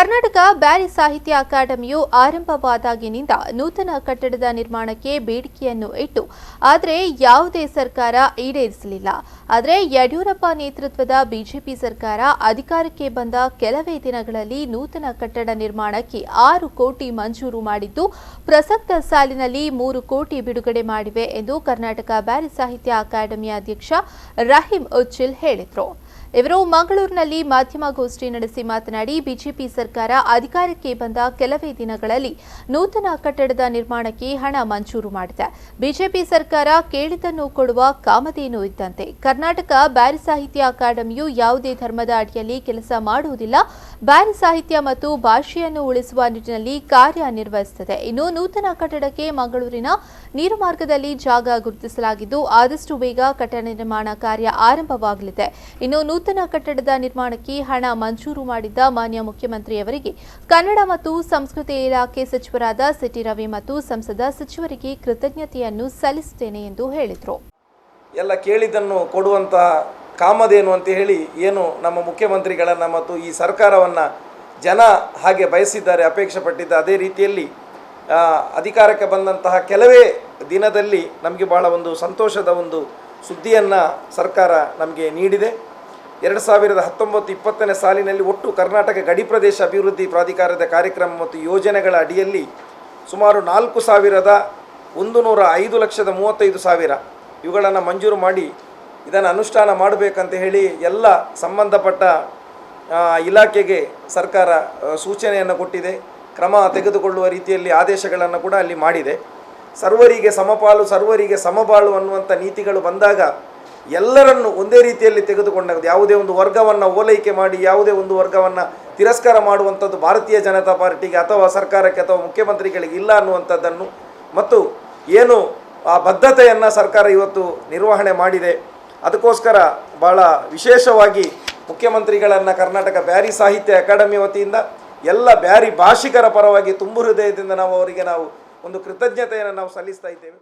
ಕರ್ನಾಟಕ ಬ್ಯಾರಿ ಸಾಹಿತ್ಯ ಅಕಾಡೆಮಿಯು ಆರಂಭವಾದಾಗಿನಿಂದ ನೂತನ ಕಟ್ಟಡದ ನಿರ್ಮಾಣಕ್ಕೆ ಬೇಡಿಕೆಯನ್ನು ಇಟ್ಟು ಆದರೆ ಯಾವುದೇ ಸರ್ಕಾರ ಈಡೇರಿಸಲಿಲ್ಲ. ಆದರೆ ಯಡಿಯೂರಪ್ಪ ನೇತೃತ್ವದ ಬಿಜೆಪಿ ಸರ್ಕಾರ ಅಧಿಕಾರಕ್ಕೆ ಬಂದ ಕೆಲವೇ ದಿನಗಳಲ್ಲಿ ನೂತನ ಕಟ್ಟಡ ನಿರ್ಮಾಣಕ್ಕೆ 6 ಕೋಟಿ ಮಂಜೂರು ಮಾಡಿದ್ದು ಪ್ರಸಕ್ತ ಸಾಲಿನಲ್ಲಿ 3 ಕೋಟಿ ಬಿಡುಗಡೆ ಮಾಡಿವೆ ಎಂದು ಕರ್ನಾಟಕ ಬ್ಯಾರಿ ಸಾಹಿತ್ಯ ಅಕಾಡೆಮಿಯ ಅಧ್ಯಕ್ಷ ರಹೀಂ ಉಚ್ಚಿಲ್ ಹೇಳಿದರು. ಇವರು ಮಂಗಳೂರಿನಲ್ಲಿ ಮಾಧ್ಯಮಗೋಷ್ಠಿ ನಡೆಸಿ ಮಾತನಾಡಿ, ಬಿಜೆಪಿ ಸರ್ಕಾರ ಅಧಿಕಾರಕ್ಕೆ ಬಂದ ಕೆಲವೇ ದಿನಗಳಲ್ಲಿ ನೂತನ ಕಟ್ಟಡದ ನಿರ್ಮಾಣಕ್ಕೆ ಹಣ ಮಂಜೂರು ಮಾಡಿದೆ. ಬಿಜೆಪಿ ಸರ್ಕಾರ ಕೇಳಿದ್ದನ್ನು ಕೊಡುವ ಕಾಮಧೇನು ಇದ್ದಂತೆ. ಕರ್ನಾಟಕ ಬ್ಯಾರಿ ಸಾಹಿತ್ಯ ಅಕಾಡೆಮಿಯು ಯಾವುದೇ ಧರ್ಮದ ಅಡಿಯಲ್ಲಿ ಕೆಲಸ ಮಾಡುವುದಿಲ್ಲ. ಬ್ಯಾರಿ ಸಾಹಿತ್ಯ ಮತ್ತು ಭಾಷೆಯನ್ನು ಉಳಿಸುವ ನಿಟ್ಟಿನಲ್ಲಿ ಕಾರ್ಯನಿರ್ವಹಿಸುತ್ತದೆ. ಇನ್ನು ನೂತನ ಕಟ್ಟಡಕ್ಕೆ ಮಂಗಳೂರಿನ ನೀರು ಮಾರ್ಗದಲ್ಲಿ ಜಾಗ ಗುರುತಿಸಲಾಗಿದ್ದು ಆದಷ್ಟು ಬೇಗ ಕಟ್ಟಡ ನಿರ್ಮಾಣ ಕಾರ್ಯ ಆರಂಭವಾಗಲಿದೆ. ಇನ್ನು ನೂತನ ಕಟ್ಟಡದ ನಿರ್ಮಾಣಕ್ಕೆ ಹಣ ಮಂಜೂರು ಮಾಡಿದ್ದ ಮಾನ್ಯ ಮುಖ್ಯಮಂತ್ರಿಯವರಿಗೆ ಕನ್ನಡ ಮತ್ತು ಸಂಸ್ಕೃತಿ ಇಲಾಖೆ ಸಚಿವರಾದ ಸಿಟಿ ರವಿ ಮತ್ತು ಸಂಸದ ಸಚಿವರಿಗೆ ಕೃತಜ್ಞತೆಯನ್ನು ಸಲ್ಲಿಸುತ್ತೇನೆ ಎಂದು ಹೇಳಿದರು. ಎಲ್ಲ ಕೇಳಿದ್ದನ್ನು ಕೊಡುವಂತ ಕಾಮಧೇನು ಅಂತ ಹೇಳಿ ಏನು ನಮ್ಮ ಮುಖ್ಯಮಂತ್ರಿಗಳನ್ನ ಮತ್ತು ಈ ಸರ್ಕಾರವನ್ನು ಜನ ಹಾಗೆ ಬಯಸಿದ್ದಾರೆ, ಅಪೇಕ್ಷೆ ಪಟ್ಟಿದ್ದ ಅದೇ ರೀತಿಯಲ್ಲಿ ಅಧಿಕಾರಕ್ಕೆ ಬಂದಂತಹ ಕೆಲವೇ ದಿನದಲ್ಲಿ ನಮಗೆ ಬಹಳ ಒಂದು ಸಂತೋಷದ ಒಂದು ಸುದ್ದಿಯನ್ನು ಸರ್ಕಾರ ನಮಗೆ ನೀಡಿದೆ. 2019-20 ಸಾಲಿನಲ್ಲಿ ಒಟ್ಟು ಕರ್ನಾಟಕ ಗಡಿ ಪ್ರದೇಶ ಅಭಿವೃದ್ಧಿ ಪ್ರಾಧಿಕಾರದ ಕಾರ್ಯಕ್ರಮ ಮತ್ತು ಯೋಜನೆಗಳ ಅಡಿಯಲ್ಲಿ ಸುಮಾರು 4,105,35,000 ಇವುಗಳನ್ನು ಮಂಜೂರು ಮಾಡಿ ಇದನ್ನು ಅನುಷ್ಠಾನ ಮಾಡಬೇಕಂತ ಹೇಳಿ ಎಲ್ಲ ಸಂಬಂಧಪಟ್ಟ ಇಲಾಖೆಗೆ ಸರ್ಕಾರ ಸೂಚನೆಯನ್ನು ಕೊಟ್ಟಿದೆ. ಕ್ರಮ ತೆಗೆದುಕೊಳ್ಳುವ ರೀತಿಯಲ್ಲಿ ಆದೇಶಗಳನ್ನು ಕೂಡ ಅಲ್ಲಿ ಮಾಡಿದೆ. ಸರ್ವರಿಗೆ ಸಮಪಾಲು, ಸರ್ವರಿಗೆ ಸಮಬಾಳು ಅನ್ನುವಂಥ ನೀತಿಗಳು ಬಂದಾಗ ಎಲ್ಲರನ್ನು ಒಂದೇ ರೀತಿಯಲ್ಲಿ ತೆಗೆದುಕೊಂಡಾಗ ಯಾವುದೇ ಒಂದು ವರ್ಗವನ್ನು ಓಲೈಕೆ ಮಾಡಿ ಯಾವುದೇ ಒಂದು ವರ್ಗವನ್ನು ತಿರಸ್ಕಾರ ಮಾಡುವಂಥದ್ದು ಭಾರತೀಯ ಜನತಾ ಪಾರ್ಟಿಗೆ ಅಥವಾ ಸರ್ಕಾರಕ್ಕೆ ಅಥವಾ ಮುಖ್ಯಮಂತ್ರಿಗಳಿಗೆ ಇಲ್ಲ ಅನ್ನುವಂಥದ್ದನ್ನು ಮತ್ತು ಏನು ಆ ಬದ್ಧತೆಯನ್ನು ಸರ್ಕಾರ ಇವತ್ತು ನಿರ್ವಹಣೆ ಮಾಡಿದೆ. ಅದಕ್ಕೋಸ್ಕರ ಭಾಳ ವಿಶೇಷವಾಗಿ ಮುಖ್ಯಮಂತ್ರಿಗಳನ್ನು ಕರ್ನಾಟಕ ಬ್ಯಾರಿ ಸಾಹಿತ್ಯ ಅಕಾಡೆಮಿ ವತಿಯಿಂದ ಎಲ್ಲ ಬ್ಯಾರಿ ಭಾಷಿಕರ ಪರವಾಗಿ ತುಂಬು ಹೃದಯದಿಂದ ನಾವು ಅವರಿಗೆ ಒಂದು ಕೃತಜ್ಞತೆಯನ್ನು ನಾವು ಸಲ್ಲಿಸ್ತಾ ಇದ್ದೇವೆ.